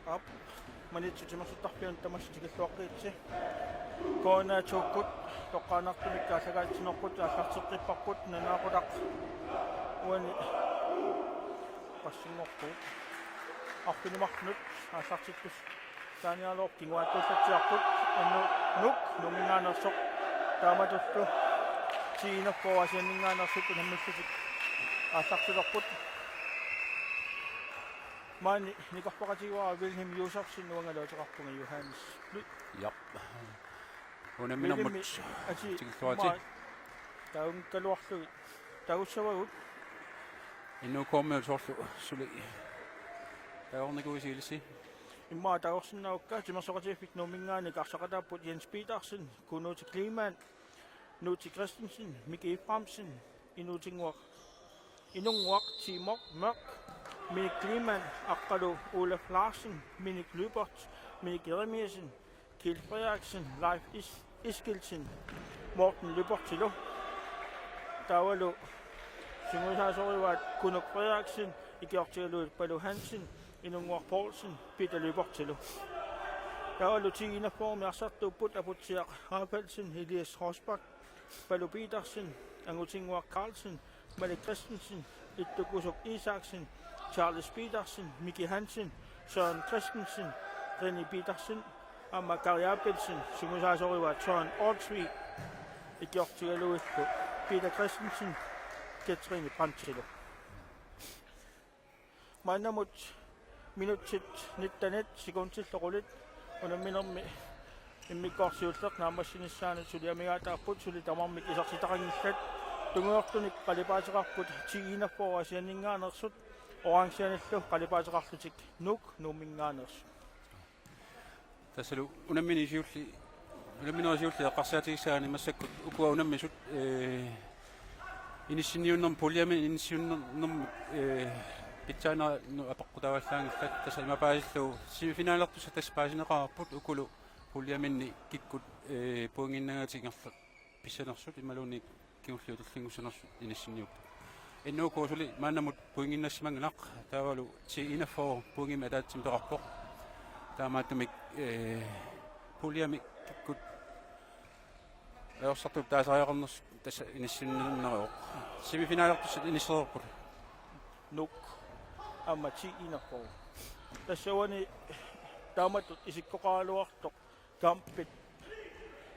Up, manitsu masuttarpian tamastikilluaqqiitsi koona tuukkut toqqaanartumikkaasagaatsinорпут ааллартеққиппарпут нанаақулақ уани пассингорпут арпинумарнут ааллартиттус тааниалоор кингуаттуллатсиарпут анну нук нумингаанерсоқ тааматуллу тиинерпоасианнингаанерсут наммиллутик ааллартилорпут Mani nikahpakatiwa Wilhelm Josefsen nuangalooteqarpunga Johannes Lut. Yep. Unamminarmut tikilluati. Taun kaluarlu taussavagut. Innuukormiutorlu suli. Taornikuisiilisi. Imma taorsinnaukka timersoqatiiffik numingaani qarsaqataaput Jens Petersen, Kunuti Kliman, Nuti Christensen, Mikael Fromsen, inutinguaq. Inunguaq Timok Mørk. Minik Kliman, Akkalu Olaf Larsen, Minik Lybert, Minik Jeremiasen, Kjeld Frederiksen, Leif Iskildsen, Morten Lybert Tilo. Tavalu Syngushasorivat Kunuk Frederiksen, Igjortialu Balu Hansen, Inungvar Poulsen, Peter Lybert Tilo. Tavalu Tiinaform Ersattu Putaputsiak Rapelsen, Elias Rosbach, Balu Petersen, Angutingvar Carlsen, Malik Christensen, Ittukusuk Isaksen, Charles Petersen, Miki Hansen, Søren Christensen, René Petersen, Amakari Abelsen, Syngushasorivat Søren Ortsvig, Igjortialu Peter Christensen, Katrine Brandtilo. Mainamut minutit 19 sekundtillorulit unamminermi immikorsiulleq naamassinissaana suliamigaataarput sulitamarmik isarsitarangillat tunguortunik qalipaateqarput tigiinerpoorasianniнгааnersut orangeanillu qalipaateqarlutik nuk numinngaanersu tasalu unamminisiulli eqqarsaatigissaani massakkut ukua unammisut inissiniunnerm puliami inissiniunnerm pitsaana apaqqutavallaangillat tasa imapaasillu semifinaalertussa taspaasinеqarput ukulu puliaminni kikkut puinginnagaatigerlu pissanersut imaluunni kiulliutullingusanersu inissiniuppu innuukuusuli maannamut puinginnassimanginaq taavalu tiinaffor puingimi ataatsim toqarpoq taamaattumik puliami kikkut aorsartup taasariaqarners tasa inissinnerneroq semifinaalertussat inissererput nuk amma tigiinerpor tassawani taamatut isikkoqaaluartoq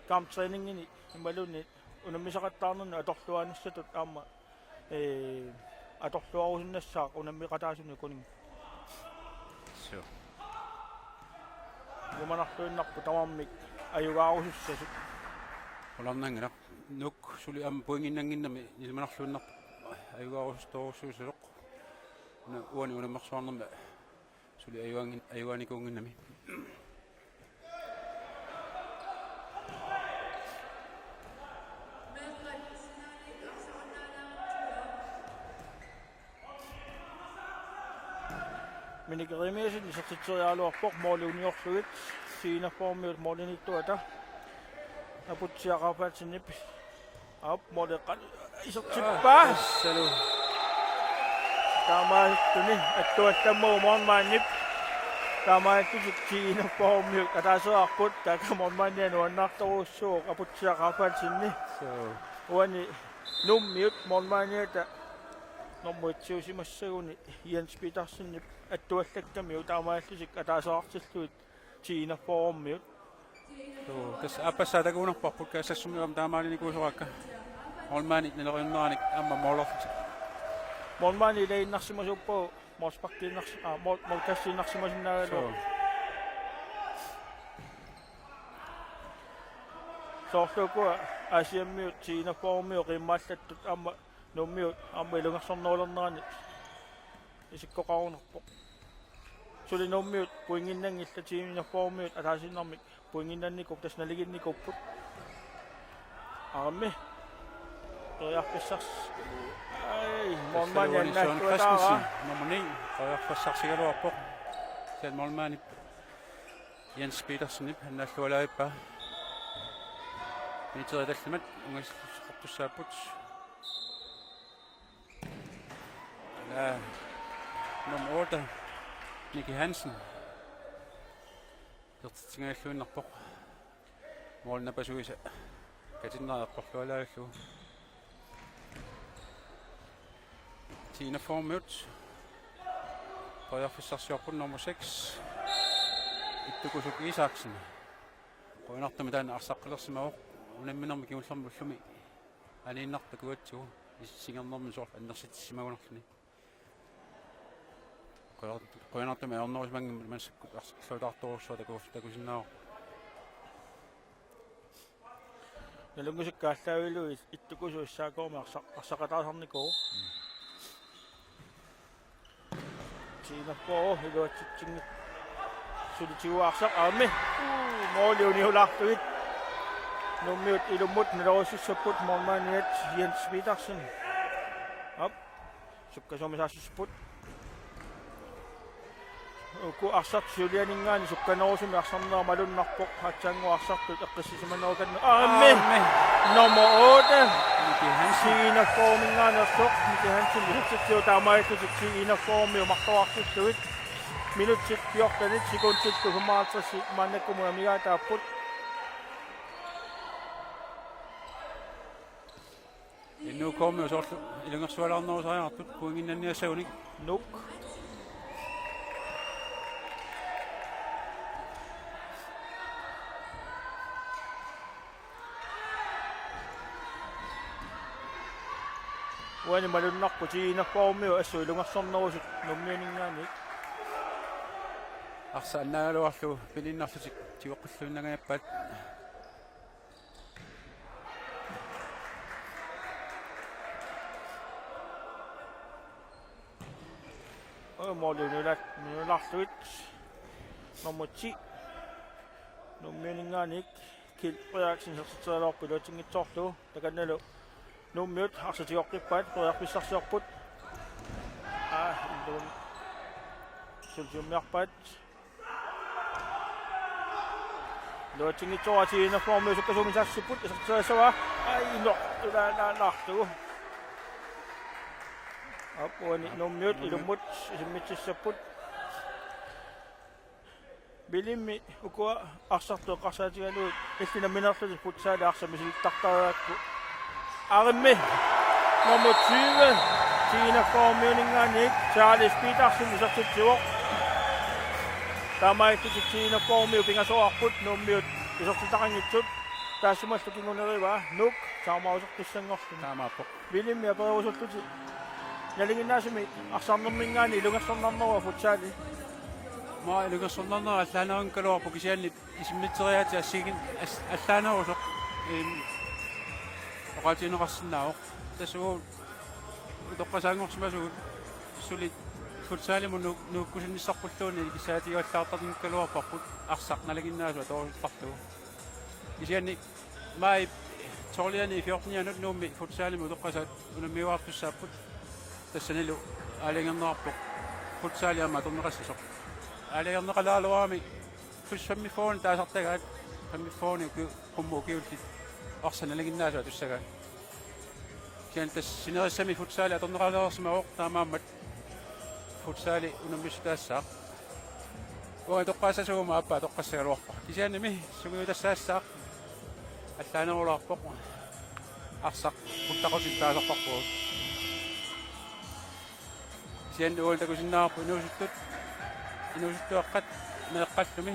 kamptrainingini imalunni unammisaqattaarnerni atorluaanissatut aamma atorluarusinnassaaq unammiqataasuni kuning so umanarluinnarpu tamarmik ayugaarusussasut olarnanginaq nuk suli am puinginnanginnami ilmanarluinnarpu ayugaarustorusuusuloq uani unammersuarnerma suli ayuanikuunginnami Minik Jeremiasen isartiteriaaluarpoq mooliuniorlugit tiinaformiut moolinittuata aputsiaqarpaatsinip ap mooleqqan isartippa salu taamaattuni attuallammu moormaannip taamaattusik tiinaformiut ataasearput takamormaannianu annartoruussuuq aputsiaqarpaatsinni so uani nummiut moormaanniata normuitsiusimassaguni Jens Petersen attuallakkamiu taamaallusik ataaseartilluit tiinaformiut so kas appassaatakuunerparput kaassassumiuam taamaalinikuusorakka olmaanit nalerinneranik amma moolortik Mormaani leinnarsimasuppu morspakkiinnarsi morkassiinnarsimasinnaagalu soorluku asiammiut tiinaformiu qimmallattut amma nummiut amma ilungersornuulernerani isikkoqarunerpoq suli nummiut puinginnangilla tiinaformiut ataasinnermik puinginnannikuk tasnaliginnikupпут armi toriarpissars ai monman yannaattuataara nummer 9 toriarpassarsigaluarpoq sen molmaani Jens Petersen han allualaippa Mitteritallumat ungassortussaaput nummer 8 Nicky Hansen tertingalluinnerpoq moolnapasuisa katinnereqqorlualaallu Tina Formut toriarfissarsiorput nummer 6 ittukusuk Isaksen qoinartumi taana arsaqqalersimaoq unamminermi kiullermullumi aniinnartakuatsigu issingernermi soorl annersitsimagunerluni qoinartumi aornerusmangim massakku arsalutaartorussua takusinnaaq nalungusikkaallaavilu ittukusu issaakoormi arsaqataasarnikuu tiinaffoo hiluatsitsingit sulitiuarsaq aami mooliuniulaartugit nummiut ilummut nalorusussapput mormaaniat Jens Petersen op sukkasumisaassut uku arsaq sulianingaani sukkanerusumi arsarnera malunnarpoq hatsaanguarsartut eqqissisimanerukan aami nummer 8 Nicky Hansen tiinaffoomingaanерсоq Nicky Hansen litsitsiu taamaayattusit tiinaffoomiu martoartuttuit minutsit 14 sekundsit 55 mannakkumu amigaataapput innuukoormi soorlu ilungersualarnerusariartut puinginnanniassaunik nuk wani malunnarpu tiinaffoomiu assu ilungersornerusut nummiuningaani arsa annagaluarlu pilinnarlutik tiuqqulluinnagaappaat mooliuniulartugit nummer 10 nummiuninngaanik kilpriaaksin sertiterialorpu luatingitsorlu takannalu nummiut arsatiorqippaat toriarpissarsiorput illun sulsiummiarpaat luatingitsoa tiinaformiu sukkasumisaassuput sertiteriasava ai laartugu appuani nummiut ilummut isimmitsissaput bilimmi ukua arsartu qarsaatigaluut illinaminnerlutit futsaali arsamisilittartariaakku armi nummer 20 tiinaformiuninngaanik Charles Petersen isertitsiuoq taamaittutit tiinaformiu pingasoarput nummiut isertitaqangitsut taassumallukinguneriva nuk saamausertussangorluni taamaappoq bilimmi aperiusulluti nalinginnaasumi arsarnermingaani ilungersornarnerua futsaali maa ilungersornarnera allaanerunkaluarpu kisianni isimmitteriaati assigin allaanerusoq oqatiineqarsinnaavoq tasuu toqqasaangorsimasugut sulit futsaalimu nuukkusinnissarpulluuni kisaatiuallaartarnikkaluarparput arsaq nalaginnaasua tooruttarlugu kisianni maai torliani 14 nuummi futsaalimu toqqasaat unammiuartussaapput тассанилу алингернерпоқ футсаалиама турнеқассасоқ алингернеқалаалуаами фуссаммифоон таасартагаат фаммифоони қумму киуллит арсаналагиннаасуа туссагаат киан тас синериссами футсаали аторнеқалаерсимаоқ таамааммат футсаали унаммиссутаассаақ уа тоққаасасуума аппа тоққассагалуарпа кисианними сугуутассаассаақ аллаанерулаарпоқ арсақ путтақусит таасарпарпуут сиан уолтакусиннаарпу инуусуттуаққат меэққаллуми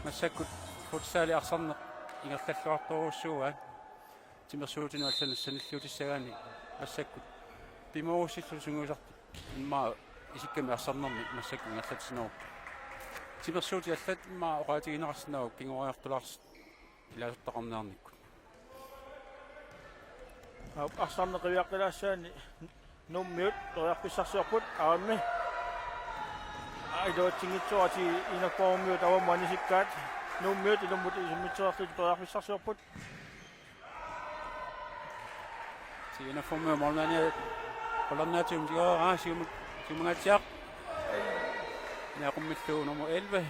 массаккут футсаали арсарнеқ ингерллуарторуссууаат тимерсуутину алланассаниллуутиссагаани массаккут пиморуссиллу сунгуусарти иммаа исикками арсарнерми массакку ингерлатсинеруппу тимерсуути аллат иммаа оqaатигинеқарсинаагу кингориартулаарс илаасуттақарнеарникку Arsanneqiviaqqilaasaani nummiut toriarpissarsiorput aammi aidootsinngitsuati inakkormiut avamanisikkaat nummiut ilummut isummitsuarlut toriarpissarsiorput Siinä formue molnani kolonnaatium dio siumangatiaq naqummittu nummer 11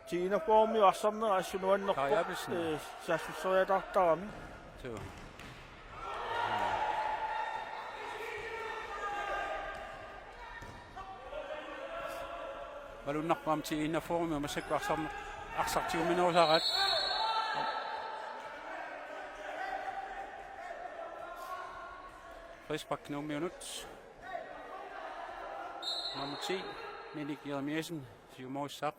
tiinaformiu arsamnera assunuannerpu Kajabelsen. sassussoriatartarami so Valunnarpam tiina formue masakku arsartiuminerusaarat Frisbak nummer minut. Nummer 10, Minik Jeremiasen, Siumor Sap.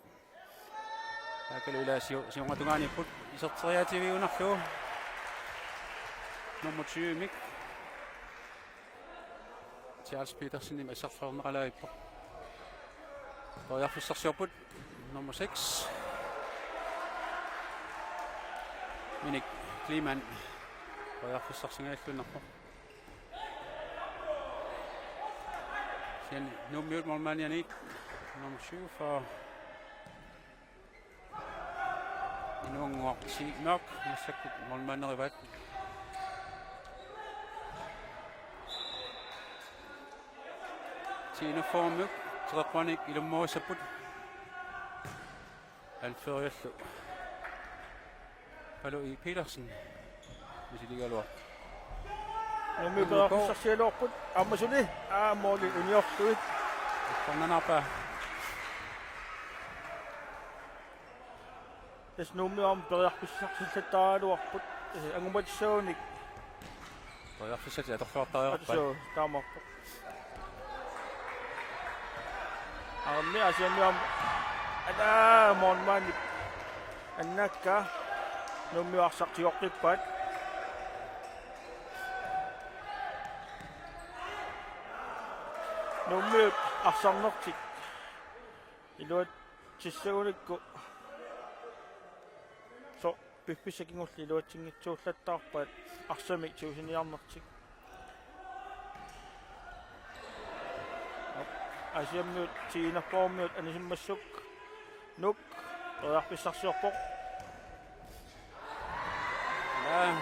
Der kan løbe Siumatungani put. Så 23 under flow. Nummer 20, Mik. Charles Petersen i masser fra Nrala på. Og jeg får så put. Nummer 6. Minik Kliman. Og jeg får så sådan efter på. Sen nummer målmanden nummer 7 for en ung og nok med sikkert målmanden rivat. Tine form Trakwanik i lummo saput. Alfredo Hallo i Petersen. Hvis I ligger lort. nummiut toriarpissarsialorput ammasuni aammooli uniortuit Fornanapa tas nummium toriarpissarsillattaaluarput angumatissuunik og jeg får sætte der so taamarpu aammi asiamiam ada monmani annakka nummiu arsartiorqippat nummiut arsarnertik iluat tissagulukku so pippisakingulli iluatsingitsuullattaarpat arsamik tuusiniarnertik asiammiut tiinerpormiut anisimmassuk nuk toriarpissarsiorpoq Ja,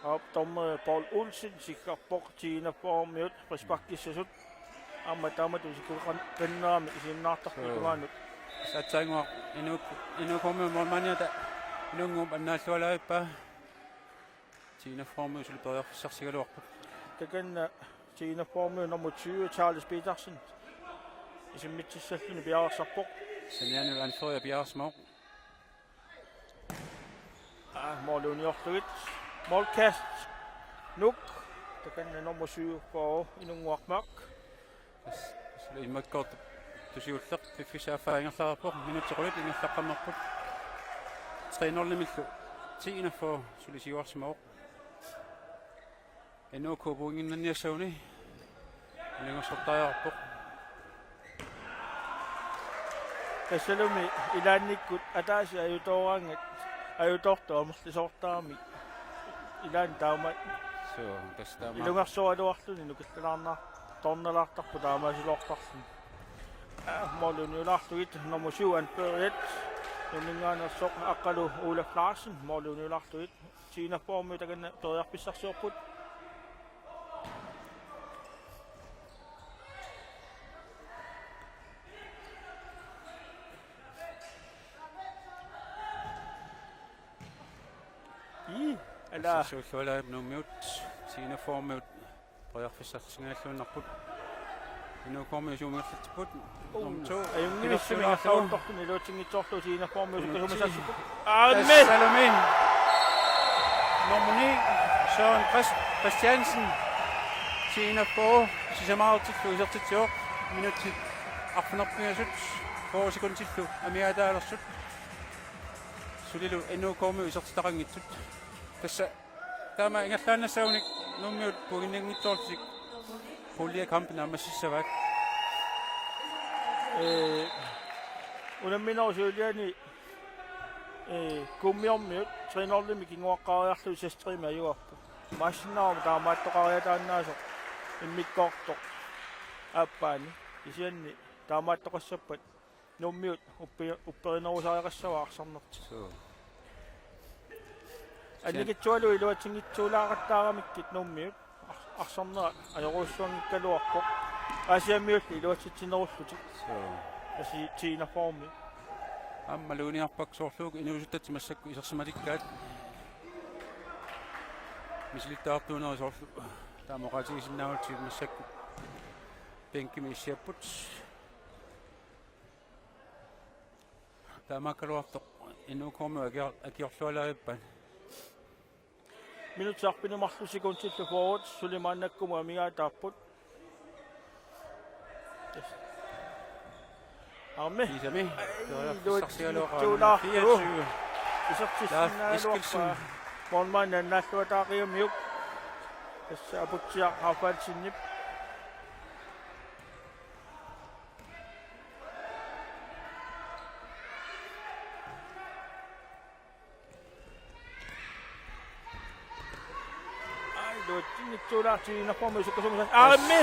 op dommer Paul Olsen sikkarpoq tiinerpormiut prispakkissasut ammataamat usikulqannaami isinnaartarpikumaanut satsaingua inu komme molmania da nungum annaallualaippa Tina formu sul toriarfissarsigaluarput takanna tiinerpormiut nummer 20 Charles Petersen isimmitsissalluni piararsarpoq sanianu anforia biarsmo måluniortugit målkast nuk takanna nummer 7 for inunguarmak sulu immakkort tusiulleq fiffisaaffaingerlaarpoq minutsequlit ingerlaqqammerput 3-0 millu Tina for sulisiuarsimo enu kubuinginnaniassauni ningorsortaajarpoq Kassalumi ilaannikkut ataasi ajutorangat ajutortu amortisortaami ilaan taama so tastama ilungarsualuarluni nukallaarnar tornalaartarpu taamaasiloortarlun måluniulaartugit nummer 7 Anberiet nuningaanерсоq aqqalu Olaf Larsen måluniulaartugit tiinerpormi takanna toriarpissarsiorput ala sullualaip nummiut Tina formiut toriarfissarsingaallunarput inu kormi suumerlatiput nummer 2 ayungilissumiartortortuni iluutsingitsorlu tiinerpormi usukkasumasassuput aamme Salome nummer 9 Søren Christiansen Tina for sisamaarutillu isertitior minutti arfunarpingasut 4 sekundtillu amiataalerssut sulilu inu kormi isertitaqangitsut tässä tämä ingallaannassaunik nummiut puginniнгitsoortik pullia kampina massissavat unamminersuuliani kummiormiut trinorlimi kinguaqqariarlu sestreama ajuarpu maassinnaarma taamaattoqariataannaasoq immikkoortoq aappaani isianni taamaattoqassappat nummiut upperinerusariaqassavaarsornerti анникитсуалу илуатсингитсуулааратаарамиккит nummiut арсорнера аёруссуангиккалуарпоq аасиамиулли илуатситсинеруллутик аси тиинаформи аммалуниарпак соорлууг инуусуттати массакку исерсималиккаат мисилиттаартуунери соорлу таамоqaатигисиннаавутсиг массакку пенкими иссиаппут таамаккалуартоq инуукорму акиорлуалааппан минутсаарпинумарлу секундтиллу forward сулимааннаккуму амигаатааппут арме исами туулаарту исертиссиннаалуарпа монман наннааллуатаақиумиук тасса апутсиа хафаатсиннип Tiinaformi sukasumassa. Armi!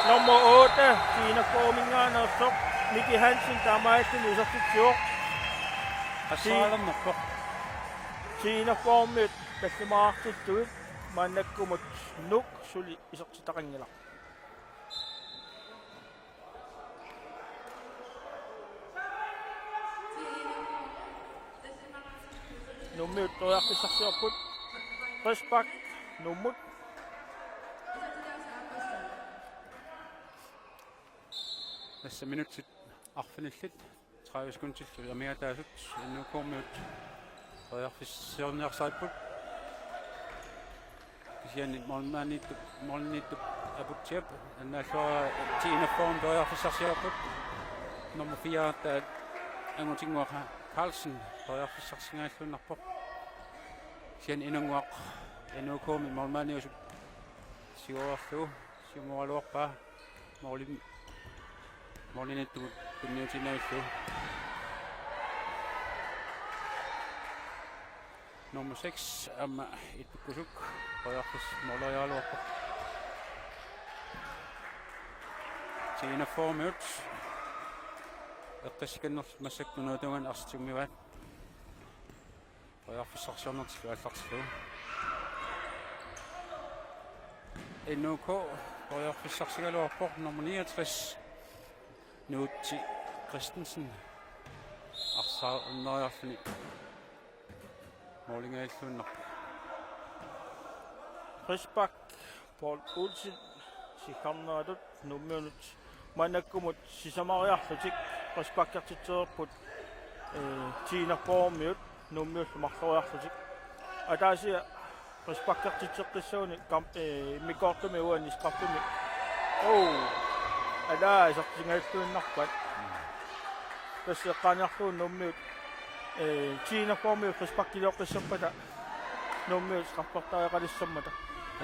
Nummer 8. Tiinaformingerne så Miki Hansen taamaattin isartitsuoq. ассаалернерпоq Tiinaformit тассимаартиттуит мааннаккумут нук сули исертитақангила. Nummiut toiartissarsiorput. Respect nummut tässä minuutsit arfinillit 30 sekundtillu amiataasut innuukormiut toiarfisseerniarsaiput kisianni molniittu aputiap annaallua tiinaform toiarfissarsiorput nummer 4 ta angutinguaqa Carlsen toiarfissarsingaallunarpoq kisian inunguaq innuukormi molmaaniusut siuarlu siumualuarpaa Molinettu kunniutinnaillu nummer 6 amma ittukkusuk qoyarfis molajaaluarpoq tiinaformiut eqqassikannerlu massakkunuutungan arsitumivat qoyarfissarsiornertillu allartillu innuuko qoyarfissarsigaluarpoq nummer 69 Nuutti Christensen арсаарнериарлуни молингааллууннар Respect Paul Olsen sikarnaatut nummiunut manakkumut sisamariarlutik respectartitseerput tiinaformiut nummiullu marloriarlutik ataasia respectartitseqqissuuni mikkortumi uani sqartumi Ada isartingailluunnarpat tasseqqaaniarluun nummiut tiinaformiut respectileoqqissampata nummiut sqarportariaqalissammata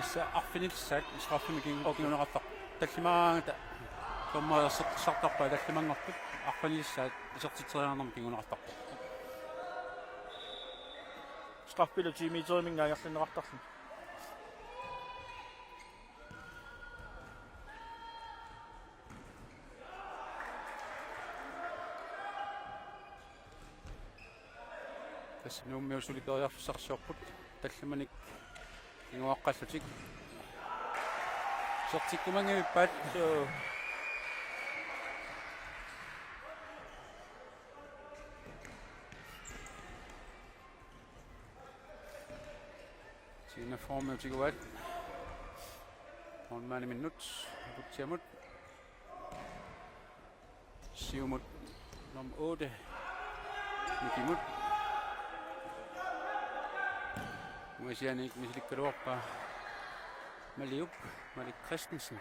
assa arfinilsaat isqarfimikingunerartaq tallimaangata kommaersertarpa tallimangorput arfinilsaat isertiteriarnermi kingunerartarpa sqarpilu tiimiterimingaayarlinneqartarlu tässä nummiusuli toiarfissarsiorput tallimanik inguaqqallutik sertikkumangivippaat tiinaformiutiguat on minut aputiamut siumut nummer 8 mikimut Muisianik misilikkaluarpa Maliup Malik Christensen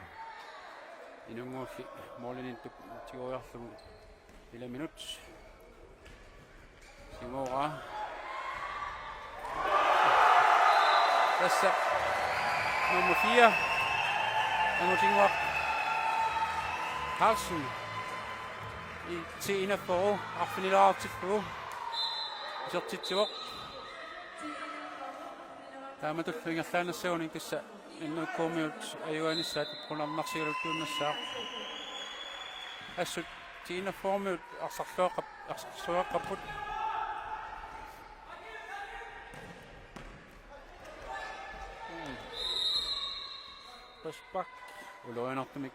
inunguulli molininttuk tiguarlugu 4 minut simuuraa tässä nummer 4 angutinguaq Carlsen i tiinaforu arfinilaartillu isartitsivoq taamatulluingerlaanassaunik kissa innuukkuumiut ajuanissaat qunarnarsigaluttuunnassaaq assut tiinafformiut arsarluaqapput Respak. uloriinartumik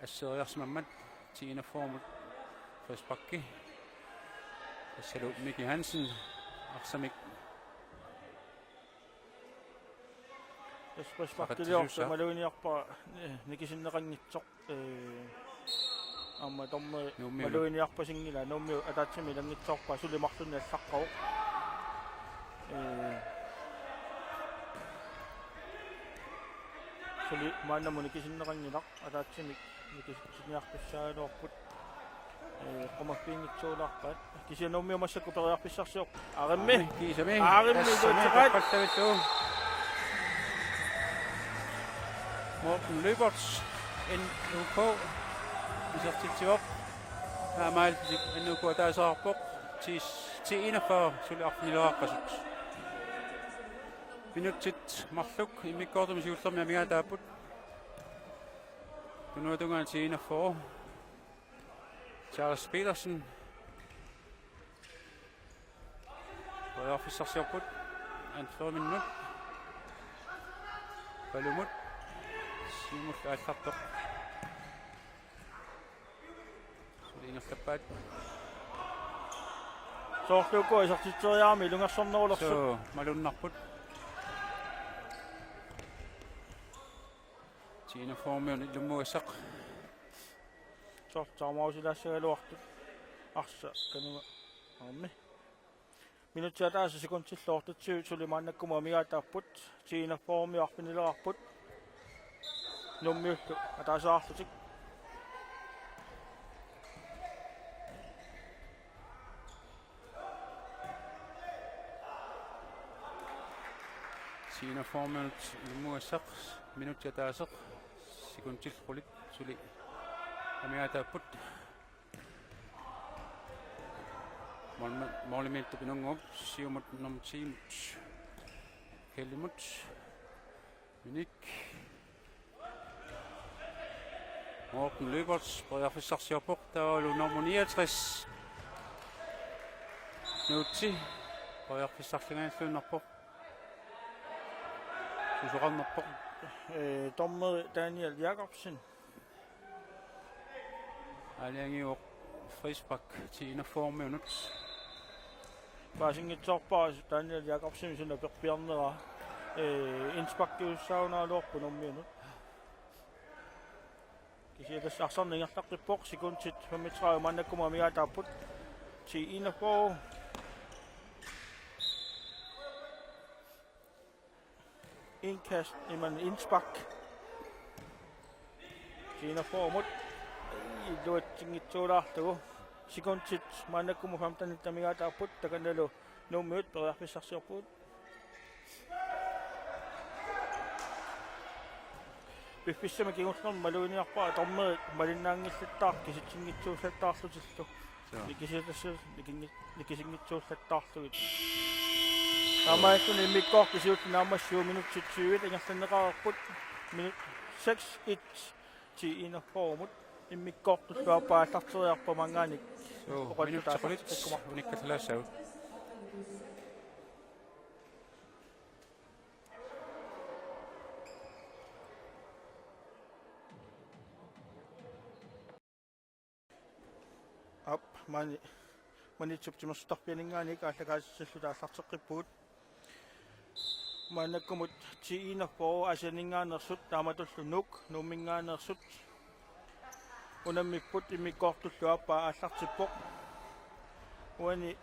asseriarsmammat tiinafformut Respakki assalu Miki Hansen arsamik Respak maluiniarpa nikisinneqanngitsoq amma tomma maluiniarpa singila nummi atatsimi langitsorpa sulimarlunni allaqqaruq suli maannamu nikisinneqanngilaq atatsimi nikisiniartussaaluarput qomappiingitsuulaarpaat kisianummi umassakku periarpissarsiuq arimmi kiisami luutiqat Morten Løberts NUK isartitsivoq aamaaltik NUK taasaarpoq 10-41 suliarniloaqqasut minutsit marluk immikkoortumisiullermi amigaataaput tunuutungaan 10-4 Charles Petersen periarpissarsiorput 40 minut palumut Simut allartoq suliingerlappaat soorluukku isartitseriaami lungersornerulersu so malunnarput tiinaformiun illummuassaq sortaarmausilaassagaluartut arsa kanuma armi minutiataasa sekuntsilloortutsiu sulimaannakkumu amigaataarput tiinaformiarpinilerarput nummiullu ataasaarlutik tiinaformiunut illummuassaq minutiataaseq sekuntillulit suli amigaataaput Målmændte benungup siumut numtimut hellimut Minik Morten Løberts periarpissarsiorpoq taalu nummer 69 nuutsi periarpissarlingaanluunarpoq susuqarnerpoq tommer Daniel Jacobsen aliangiuq frisbak tiinaformiunut paasingitsorpaa Daniel Jacobsen suna perpiarnera inspaktiussaunaluorpu nummiunut kisiatas arsarningertaqippoq sekuntit 35 mannakkumu amigaataaput tiinafor indkast iman indspak tiinaformut luatsingitsuulaartugu sekuntit mannakkumu 15 amigaataaput takanalu nummiut periarpissarsiorput Piffissama kingusnerma maluiniarpaa tormerit malinnaangillataar kisitsingitsuullattaarlutillu nikisiatassut nikisingitsuullattaarlugit Amaakuni immikkoor kisiutinaamassuu minutsit 20 ingerlanneqarerput minut 6-1 tiinaformut immikkoortulluapaallarteriarpa mangaanik so minutsequlit unikkatlaassavut ап манитсуптимерсутарпианингаани кааллагаассаллу тааллартеққиппугут манаккумут тиинерпоо асанингаанерсут тааматуллу нуммингаанерсут унаммиппут иммиккоортуллуаппаа ааллартиппоқ уани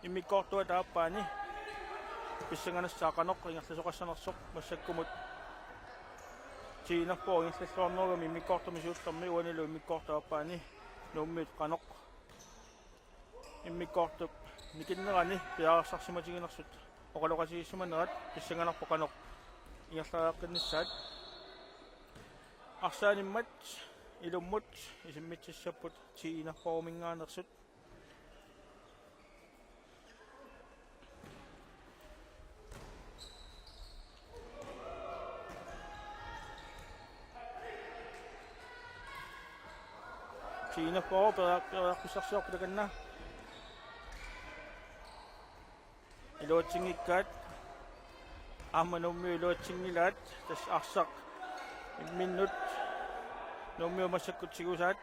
иммиккоортуа тааппаани писсанганассаақаноқ ингерласоқассанерсоқ массаккумут тиинерпоо ингерллуарнергами иммиккоортумисууттерми уанилу иммиккоортуаппаани нуммит қаноқ иммиккоортуп никиннерани пиаарсарсиматигинерсут оқалоқасигиссуманерат писсанганарпо қаноқ ингерлааққиннссаат арсааниммат ilummut isimmitsassaput tiinerformingaanersut tiinerfor pereqpisarsiorputakanna iluatsingikkaat ammanummi iluatsingilaat tas arsaq minnut nummi umassakkutigusaat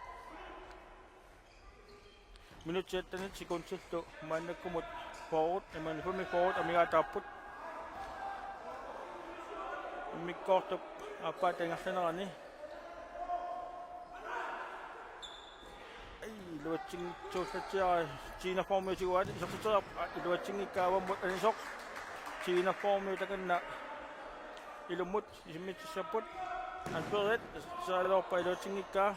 minutiattanit sikunsillu maannakkumut forward imanifumi forward amigaataapput immikkoortup appaatangерланерани iluatsingitsuullatiara tiinerformiutiguaat isortiterap iluatsingikkaavammut anisoq tiinerformiutakanna ilummut isimmitsassaput anperet saalorpa iluatsingikkaa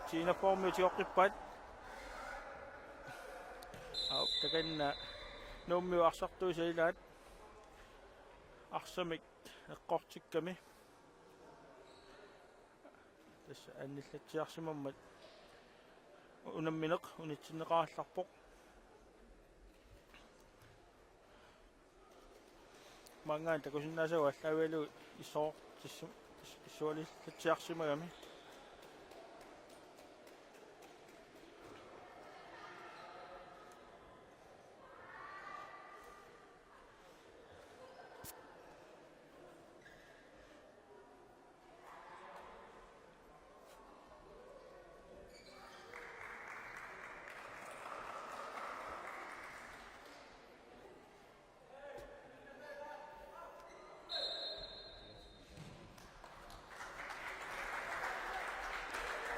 tiinerformiutigoqqippat takanna nuummiu arsartuisailaat arsamik eqqortikkami tassa annillatsiarsimammat unammineq unitsinneqaалларpoq mangaan takusinnaasau allaavialu issoor issualillatsiarsimagami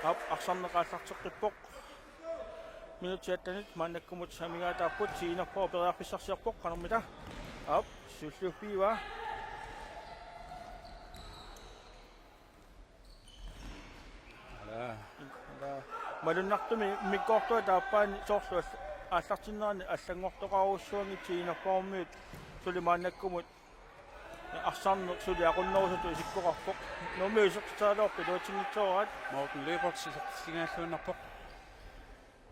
ап арсарнеқааллартеққиппоқ минутиаттанит мааннаккумут самигаатаарпут сиинерпоо периарписсарсиарпоқ канармита ап суллуффива малуннартуми миккоортуа тааппаани соорлуал ааллартиннерани аллангортоқаруссуанги сиинерпоормиут сулимааннаккумут арсарнеқ сули aqunnerusatu isikkoqarpoq nummi isertitaaloorpi luatingitsoораат Morten Løbert singaalluunarpoq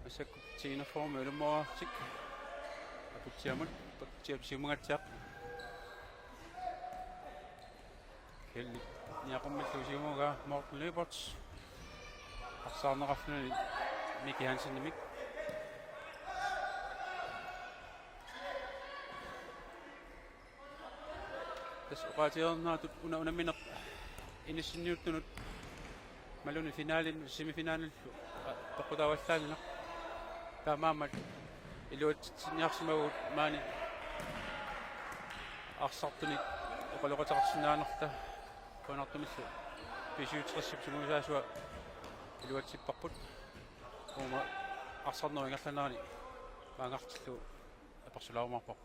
asakku tiinerformi ulummoartik aputiamut paktiapsiumangatsiaq kelli niaqummalluusiumuga Morten Løbert arsaarneqarluni Miki Hansen-nimik tas uqaatiornaatut unammineq inissinniuttunut maluni finaalin semifinaalillu toqqutaavallaanina taamaammat iluatsiniarsimagut maani arsartuni uqaloqataqarsinaanerta qonartumillu pisiutrissipsumusaasua iluatsipparput uuma arsarneruingerlanerani maangartillu apersulaarumarpoq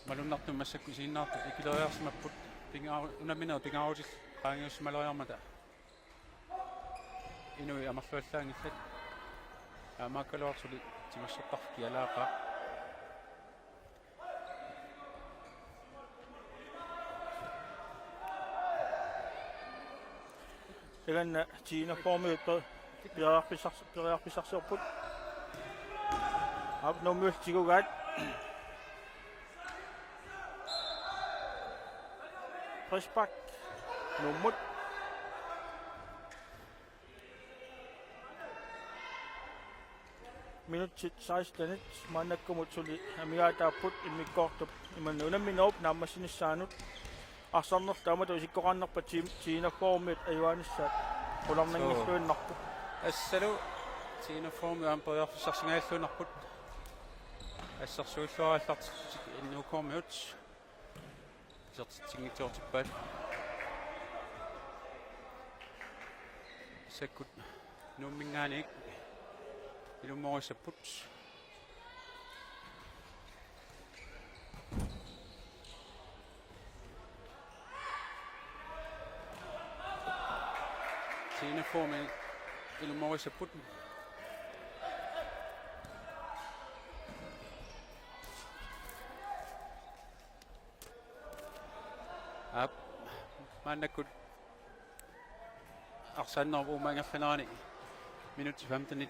малуннартум массакку сииннаарту икилериарсимаппут пингаару унамминер пингаарутил qaangiussimалериармата инуи амерлуаллаангиллат аамааккалуарсули тимассертарфи алааqa таганна тиинерформиут периарписсарсиорпут ап номмиултигугаат Pushback nummut minutit 16 maannakkumut suli amigaataapput immikkoortup imanna unamminerup naammassinissaanut арсарнертаамату исиккоqaannарпа тиинерформиут аюанissaat qulornangilluinnarpu ассалу тиинерформи ампериарфиссарсингааллуунарпут ассарсуиллуаралларт иннукормиут сертингитсоортиппаат саккут нуммингааник илумморисаппут тиинерформи илумморисаппут ап маннаккут Arsanner uma ingerfanarani minut 15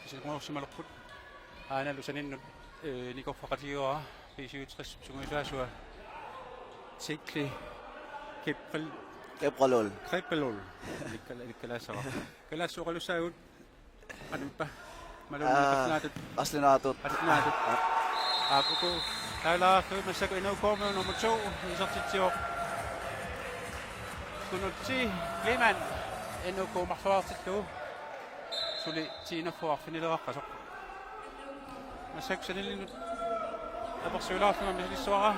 kisimoorsimalorput aanalu saninnu nikoffaqatiora pisiutres sungusaasua sikli kippel Gebralul. krippelul likkalasara kalassuqalussaayut anuppa malunniqarnaatut Aslinatut. atnaatut aapuku taalaartuut massaku inuukormu nummer 2 isartitio kunutsi Kleman inuukuumarluartillu suli tiinaffuarfinileqqasoq massak sanillinut apersuulaarluma mislissuara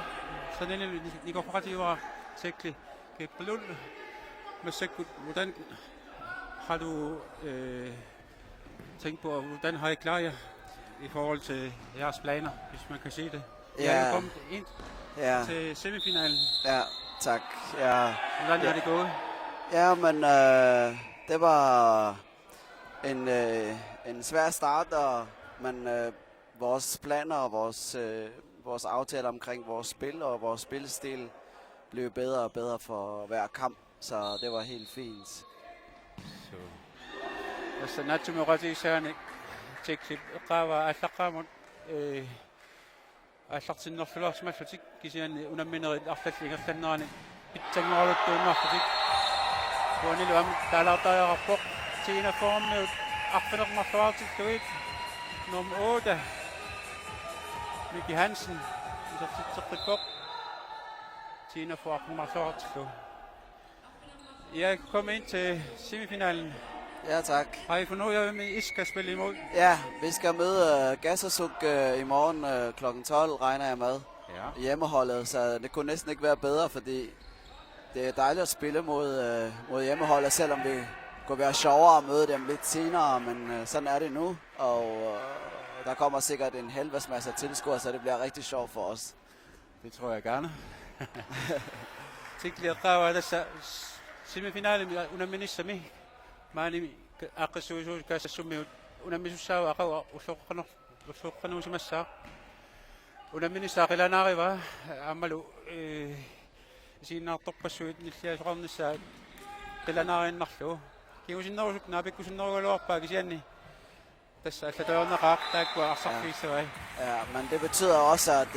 sanillinut nikoffaqatiora sikli kippelul massakkut hvordan har du tænkt på, hvordan har I klaret jer i forhold til jeres planer, hvis man kan sige det? I er jo kommet ind Ja, til semifinalen. ja, tak. Ja, Hvordan har det gået? ja men det var en svær start, men vores planer og vores aftaler omkring vores spil og vores spillestil blev bedre og bedre for hver kamp, så det var helt fint. Så. Altså, natumurati saani tekli qaava allaqaamut аллартиннерлулаарсималлутик кисиани унамминери арлаллингерланнерани питсангоралуттуумаарфутик туанилу ам таалаартаажарпоқ тиинаформиут арфинермарлуаартиллуит nummer 8 Miki Hansen isartitseqqippoq tiinafuarmarluartillu. Jeg kom ind til semifinalen. Ja, tak. Har I fundet ud af, hvem I skal spille imod? Ja, vi skal møde Gassasuk i morgen kl. 12, regner jeg med. Ja. Hjemmeholdet, så det kunne næsten ikke være bedre, fordi det er dejligt at spille mod hjemmeholdet, selvom det kunne være sjovere at møde dem lidt senere, men sådan er det nu, og der kommer sikkert en helvedes masse tilskuere, så det bliver rigtig sjovt for os. Det tror jeg gerne. Tikli qawa tässä semifinaalin unamminissami maani aqsuusuus kaasassumiut unammisussaava aqawa ussoqqanuusimassaa unamminissaa qilanaariva ammalu isiinnaartorpassuit nilliasuqarnissaa qilanaarinnarlu kiusinnerusuk naapikkusinnerugaluarpaa kisianni tässä allatøorneqaaq taakkua arsarfiissavai. Ja, men det betyder også, at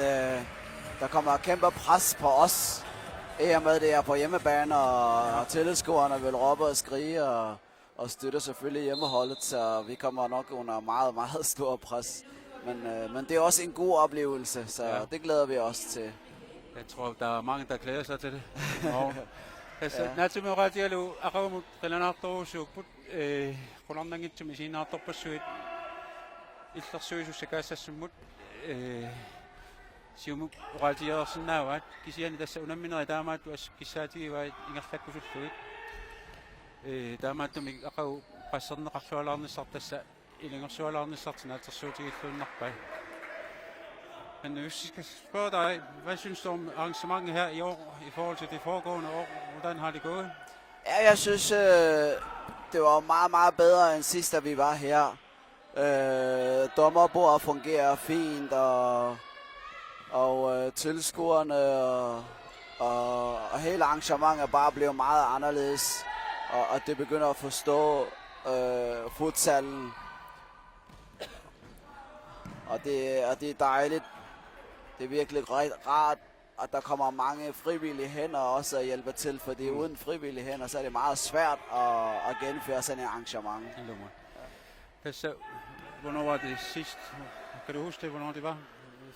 der kommer kæmpe pres på os. I og med det er på hjemmebane, og tilskuerne vil råbe og skrige og støtte selvfølgelig hjemmeholdet, så vi kommer nok under meget, meget stor pres. Men det er også en god oplevelse, så det glæder vi os til. Jeg tror, der er mange, der glæder sig til det. Altså, natumuratialu aqavumut qilanartorusuupput qulornangitsumi siinnaartorpassuit illersuisussakaassassummut siumuk uratiaersinnaavaat kisiani tassa unammineri taamaattu as kissaatigivaat ingerlakkusulluit taamaattumi aqavu qasserneqarlualaarnissart tassa ilingersualaarnissartina atersuutigilluunnarpai. Men hvis jeg skal spørge dig, hvad synes du om arrangementet her i år i forhold til det foregående år? Hvordan har det gået? Ja, jeg synes, det var meget, meget bedre end sidst, da vi var her. Dommerbordet fungerer fint, og tilskuerne og hele arrangementet bare blev meget anderledes. Og det begynder at forstå futsalen. Og det er dejligt. Det er virkelig rart, at der kommer mange frivillige hænder også at hjælpe til, fordi uden frivillige hænder, så er det meget svært at gennemføre sådan et arrangement. Så, hvornår var det sidst? Kan du huske det, hvornår det var?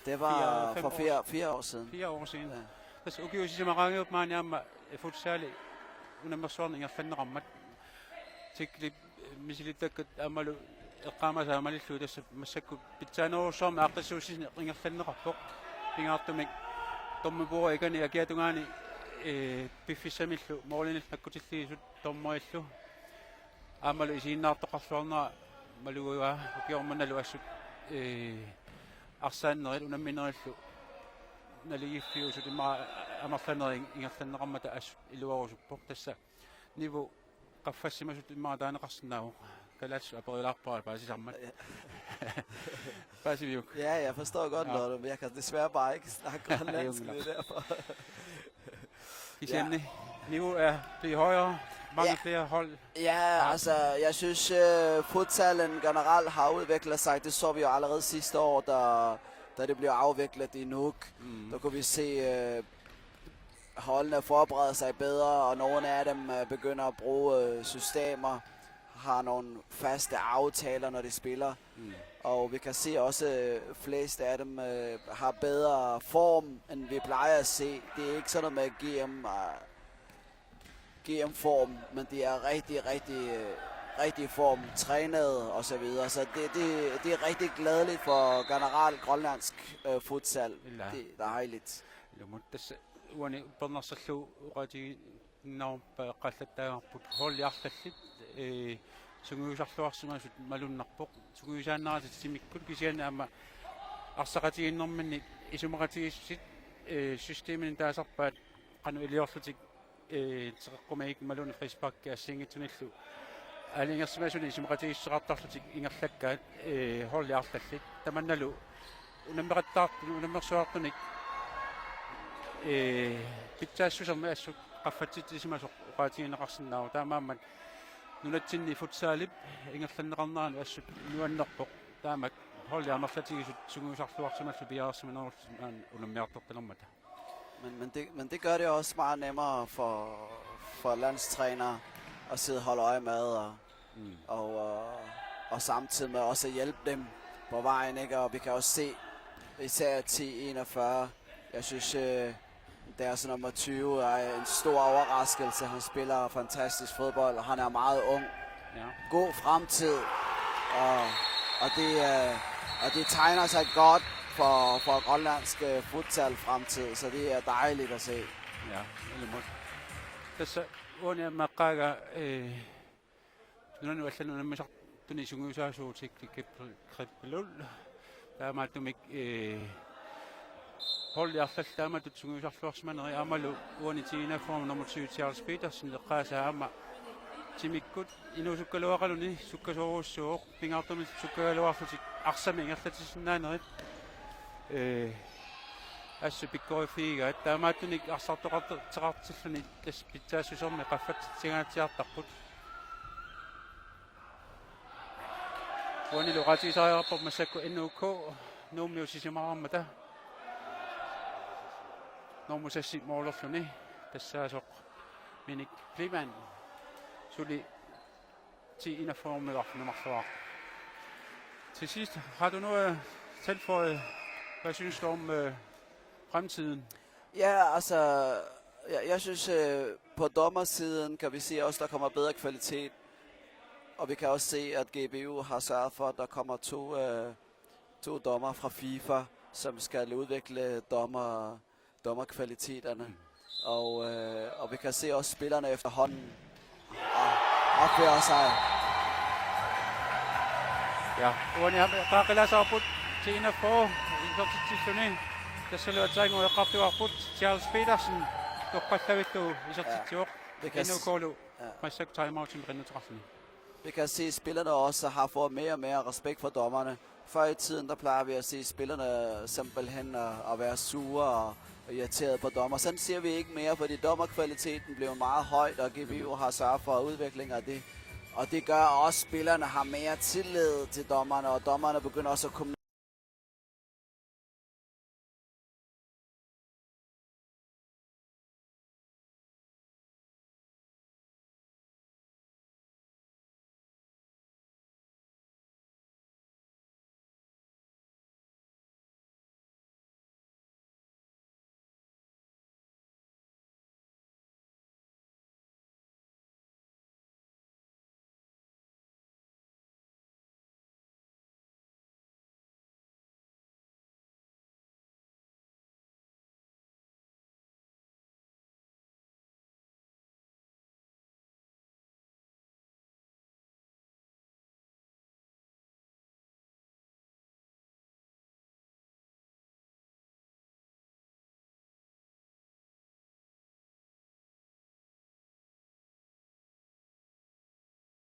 Det var for 4 år siden. 4 år siden. Så okay, så man rangede op mig nærmere futsal under massorninger fanrammat. Til misilitakket amalu qama saamalissu tässä massakku pitsaano som aqsuusin ringerfannerappoq pingaartumik tommupuura ikani akiatungani piffisamillu moorlinillakkutilliisut tommoillu amalu isiinnaartoqarluarnera maluuga ukiormanalu assut arsaannerit unamminerillu naligiffiusut imma amarlanering ingerlanneqarmata assut iluarusuppoq tassa niveau qaffassimasut imma taaneqarsinnaagu kalassu aperilarpara paasisarmat paasiviuk. Ja, jeg forstår godt, Lotte, men jeg kan desværre bare ikke snakke grønlandsk, det er derfor. Kisianni niveau er blevet højere mange flere hold. Ja, altså, jeg synes, futsalen generelt har udviklet sig. Det så vi jo allerede sidste år, da det blev afviklet i Nuuk. Der kunne vi se holdene forberede sig bedre, og nogle af dem begynder at bruge systemer, har nogle faste aftaler, når de spiller. Og vi kan se også, flest af dem har bedre form, end vi plejer at se. Det er ikke sådan noget med at give dem form, men de er rigtig form, trænet og så videre. Så det er rigtig glædeligt for generelt grønlandsk futsal. Det er dejligt. uani pernersallu uqati naarpa qallattaarput holliarlallit sunguusarluarsumasut malunnarpoq sunguusaannaratit simikkut kisiana ama arsaqatiginnermanni isumaqatigissit systeemin taasarpaat qanu iliorlutik teqqumaik malun frispark assingitsunillu алингерсимасуни симақатигиссеқартарлутик ингерлаккаат холлиарлаллит таманналу унаммеқаттаарту унаммерсуартуник питсаассусерми ассут qaffatitissimasuq uqaatiginneqarsinnaaru taamaammat nunatsinni futsaalip ingerlanneqarnaaru assut nuannerpoq taamak holliarnerlatigisut sunguusarluarsumallu piaarsimanerullumaan unammiartortalermata Men det gør det også meget nemmere for landstrænere at sidde og holde øje med og samtidig med også at hjælpe dem på vejen, ikke? Og vi kan også se især 10-41. Jeg synes deres nummer 20 er en stor overraskelse. Han spiller fantastisk fodbold, og han er meget ung. Ja. God fremtid, og det tegner sig godt for grønlandsk futsal fremtid, så det er dejligt at se. Ja, elimot. Tässä uonia maqqaaga nunu allan unammasartuni sunguusaasuutik krippilul taamaattumik holliarlall taamatut sunguusarluarsimaneri aamalu uoni tiinaform nummer 20 Charles Petersen leqqaasa aama timikkut inusukkaluaqaluni sukkasuoruussuoq pingaartumit sukkagaluarlutik arsami ingerlatissinnaaneri assu pikkorifiiga taamaattunik arsartoqarteqartilluni tas pitsaassusermi qaffatsigaatiartarput uani luqatiisariarpor massakku NUK nuummiusisimaraarmata normusassi moorlerluni tassaasoq minik Kliman suli 10-41 nummer. Til sidst har du noget tilføjet. Hvad synes du om fremtiden? Ja, altså, jeg synes, på dommersiden kan vi se også, der kommer bedre kvalitet. Og vi kan også se, at GBU har sørget for, at der kommer to dommer fra FIFA, som skal udvikle dommerkvaliteterne. Og vi kan se også spillerne efterhånden opføre sig. Ja, uani qaqilasaarput tiinafor isortitsilluni tassaluatsaingu eqqartuarput Charles Petersen toqqallavittu isortitsuoq NUK massakku timeoutin qinnuteqarluni. Vi kan se, at spillerne også har fået mere og mere respekt for dommerne. Før i tiden, der plejer vi at se spillerne simpelthen at være sure og irriteret på dommer. Sådan ser vi ikke mere, fordi dommerkvaliteten blev meget højt, og GBU har sørget for udvikling af det. Og det gør også, at spillerne har mere tillid til dommerne, og dommerne begynder også at kommunikere.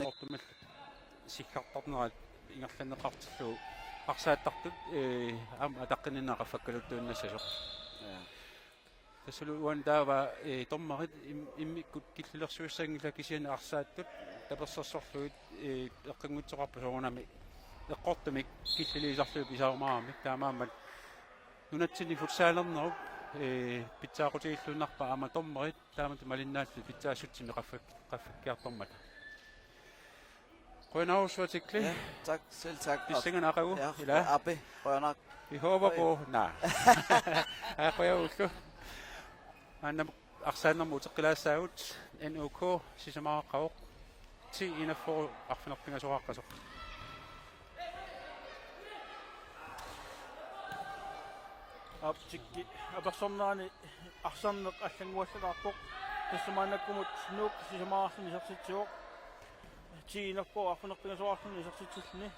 Ortumil sikkartarnerat ingerlanneqartillu arsaattartut am ataqqininaaqaffakkaluttuunnassasoq. тассалуан таава томмарит иммиккут киллерсуиссангила кисиана арсааттут таперсерсорлуит эққингутсоқарпу соорунами эққортумик киллилисарлуи писаармаами таамааммат нунатсини футсаалернеруп питсаақутигиллунарпа аама томмарит таамат малиннааллу питсаассутсими qaffakkiartormat Qønaussuatikli. Ja, tak. Selv tak. Pissingen aqagu. Ja, Abbe. Rørnak. Vi håber på, nej. Aqayaullu. Annam arsaanam utiqilaassaavut NUK sisamaqaqaoq 10 for arfinerpingasoraqqasoq. Aptikki apersornaani arsanneq аллангуаллагаарпоq тассамаанаккумут нуук сисамаарсини сертитсиоq тиинерпо арфинерпингаsoraarluni сертитсуллни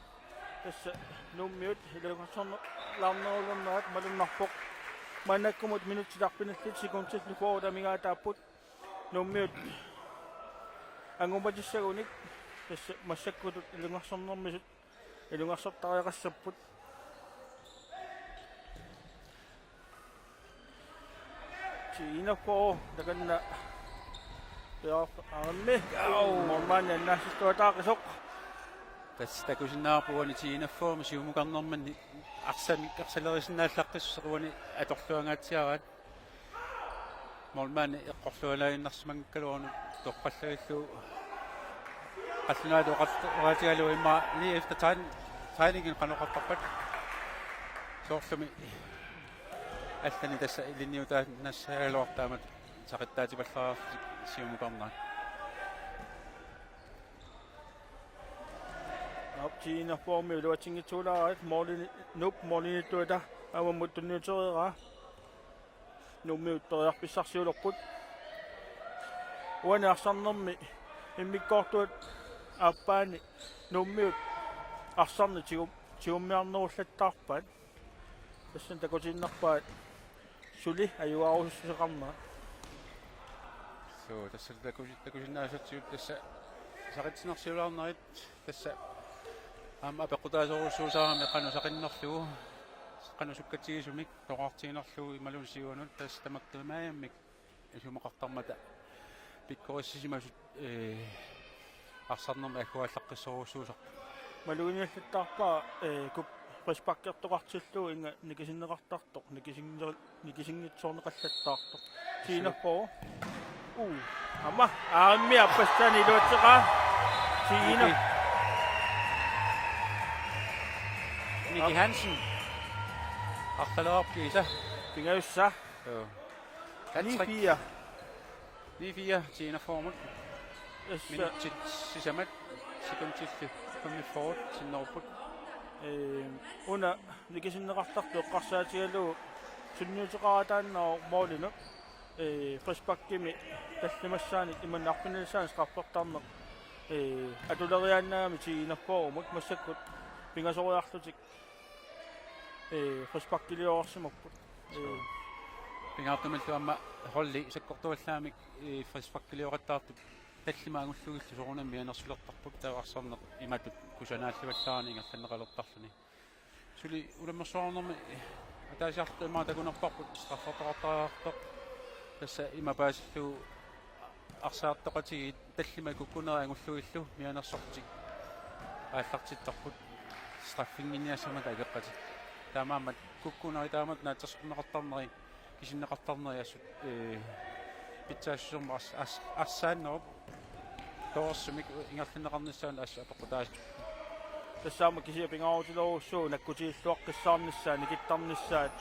тасса нуммиут илугасорне лаарнерулернерат малуннарпоq манаккумут минутсиларпиналлит секундсиллу фоода мигаатааппут нуммиут ангуматиссагуник тасса массаккутут илугасорнермисут илугассортариақассаппут Innerpå, der kan ja, arme, mormand en nassistuataaqisuq. Tässä kusinaapuani tiinaffu masiumukarnerman arsalerisinnaallaqissuruani atorluangaatiarat mormand eqqorlualainnarsmangkaluarnu toqqallagillu qallunaatu oqatigalu imma lige efter træningen qanoqartarpat soorlumi allani tässä linniuta nassaaluartaamat saqittaatipallaraarti siumukarnaa Optiner formel og ting i to der morgen morgen tuota aivan muuttuneera nummiuttoriar pissarsiulorput uaniarsannermi immikkortuat appaani nummiut arsanni tigummiarnerullattaarpaat tassan takotinnarpaat suli ajuarususseqarnaa so tässä takusinnaasatsuut tässä saqitsinersiulaarnerit tässä amma pequtaasorusuusaarami qanusaqinnerlugu qanusukkatsigisumik toqartiinerlugu imalunsiuanut tass tamakkimaayamik isumaqartarmata pikkorissisimasut arsannerma akkuallaqqissorusuusaq maluniallattaarpaa kup respakkertoqartillu inga nikisinneqartartoq nikisingitsoorneqallattaartoq tiinerpoo amma aammi appassani luutseqa tiiner Nicky Hansen. Artalerapkiisa. Pingaussa. Joo. 9-4. 9-4 tiinerformut. Minutsit sisämät. Sekuntillu. Kommi forward sinneruput. Una nikisinneqartartu qarsaatigalu sunniuteqarataannao moolinu frispakkimi tallimassaani imanarpinilsaan sqarpertarneq atuleriannaami tiinerformut massakkut pingasoriarlutik frispakkiliorsimapput pingaartumillu amma rolli sakkortuallaamik frispakkiliorattaartut tallimaangullugillu sorunammi anersulertarput taavarsorneq imatut kusanaalluallaani ingerlanneqalertarluni suli ulammersuarnermi ataasiartu imaa takunerparput straffertoqartariartoq tassa imapaasillu arsaartoqatigi tallima kukkuneriangullugillu mianersortik aallartittarput straffinginiassama tageqqati taamaammat kukkuneri naatsersuqneqartarneri kisinneqartarneri assut pitsaassuserma arsaannerup toorsumik ingerlinneqarnissaana assa apeqqutaas tassaama kisia pingaarutilorussuu nakkutiilluaqqissaarnissaa nikittarnissaat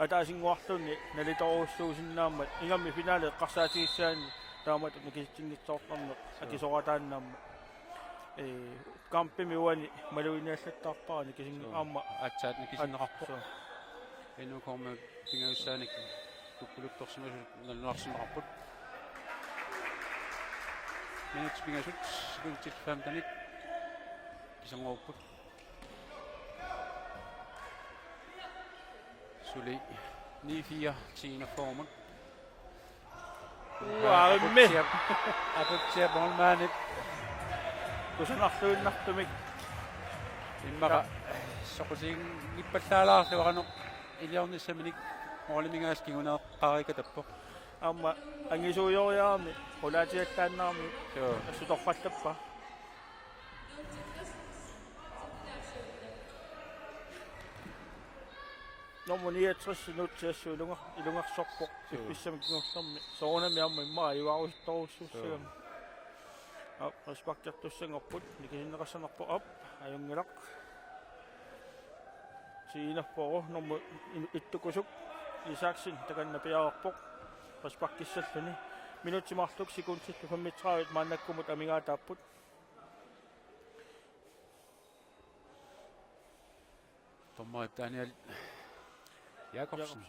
ataasinguarlunni nalitoruussuusinnaammat ingammi finaale qarsaatigissaani taamat nikisingitsoortarneq akisorataannaamma kampimi uani maluiniallattaarpaa nikising amma atsaat nikisinneqarpo enu komme pingausaanik tukkuluttorsimasut nalluarsineqarput minut pingasut sekuntit 15 kisangorupput suli 9-4 tiinerformut arme aputsia bolmaanit kusanarluinnartumik immaqa soqusiin ippallaalaarluaranu iliornissaminik moolimingaas kiguneeqqarika tappo Amma angisuujoriarmi qulaatiattaannaarmi So, assutorfallappa Normoniatrissinut ilungarsorpoq ippissamikingorlarmi soornami amma imma ivarustorussugam respektertussangerput nikisinneqassanarpu op ajungilaq siinapporu normu ittukusuk isaksin takanna piararpoq respektissalluni minutimarluk sekunsillu 35 maannakkumut amigaataapput Tommoip Daniel Jakobsen.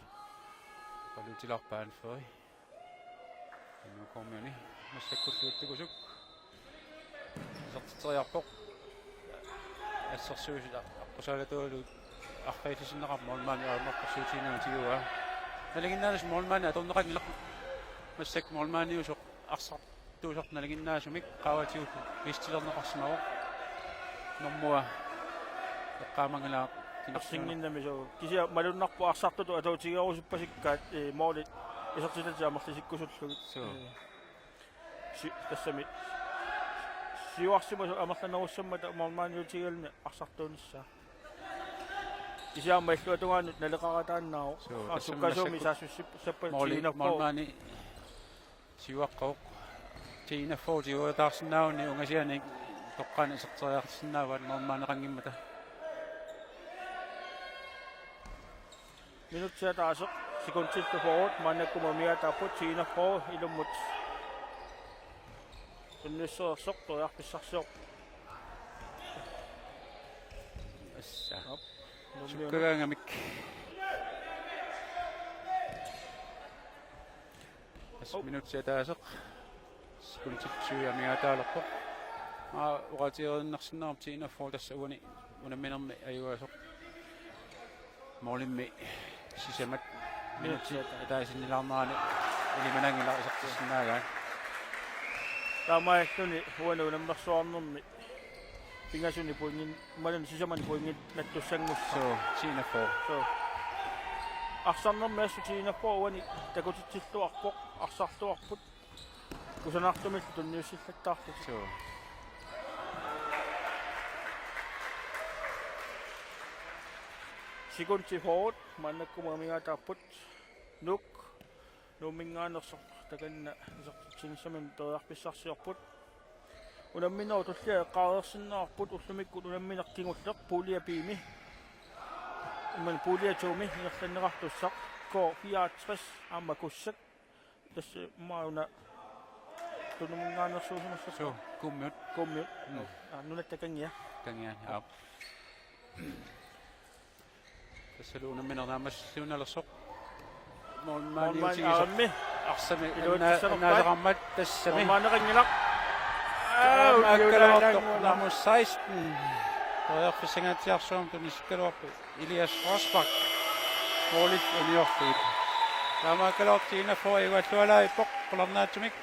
Palutilarpaan foi. Nu kommer ni. Massakkutluuttikusuk. Sartiteriarpoq. Assersuusila aqqusalatuulu arqaitisinneqarmormaani aamarqassuutiinuutiua. Naliginnaanis mormaani atorneqangilaq massak mormaaniusoq arsartuusoq naliginnaasumik qaawatiut istilerneqarsimaru. Normua eqqaamangilaa Arsinginnamiso kisia malunnarpu arsartutu atautigерусуппасиккаат moolit isartilatiamarlisikkusullugut тассами сиуарсимасу амерланерусsamмата мормааниутигални арсартуунissaa кисиаама иллуатунгаанут налеқаратааннаару ассуккасууми саассуссип саппатигинерпоо mormaani siuaqqoq tiinaffootiuatаарsinnauni ungasiani toqqaani iserteriartissinnaavaat mormaaneqangimmata Minutsia taasok sekunsiltu forward maannakkumu miataaput siinappo ilummut tunnissoorsoq tuiarpissarsoq assa sukkagaangamik minutsia taasoq sekunsiltuiamiataalerpoq uqatierinnersinnaarp tiinaffoor tassa unamminermi ajuasoq moolimmi sisamat minutsia taasinnilаарnaani ilimanangila isartissinaagaan taamaalluni huanuunammersuarnermi pingasuni puingin malun sisamani puingin nattussangussa so tiinaffoor so arsarnermiassu tiinappo uani takutitsilluarpoq arsartuarput kusanartumillu tunniussillattaartut so Sekunti forward maannakkumu amigaataapput nuk nuuminngaanersoq takanna isartitsinnissamin toriarpissarsiorput unamminoo tullia eqqaareersinnaarput ullumikkut unammineqqingulleq puuliapiimi imman puuliatuumi inerlanneqartussaq ko 64 aammakussak tassa mauna tunuminngaanersuusumassaq so kummiut nunattakangia kangian aap tassaluunamminernaamassiunalersoq mormaani aammi arsami iluutissanerpaat naaserammat tassami mormaaneqangilaq nummer 16 Toriarfissangaatiarsuam tunissikkaluarpu Elias Rosbach moolit uniorfiit taamaakkaluartiina foiuallualaa ippoq qularnaatumik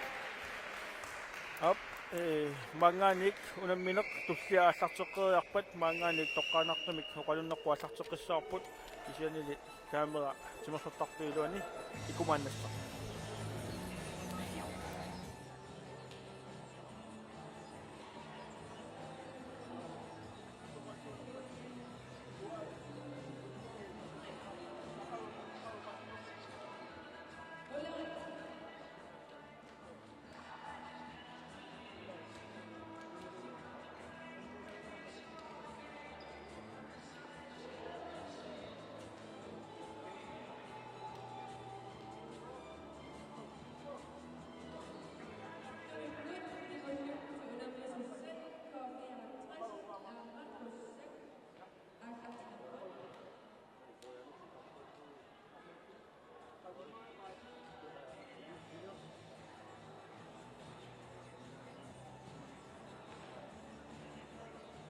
Mangaanik unammineq tullia аллартеққериарпат маангааник тоққаанартамик оқалуннерпу аллартеққиссаарпут кисианили камера тимерлертарпиилуани икумааннассақ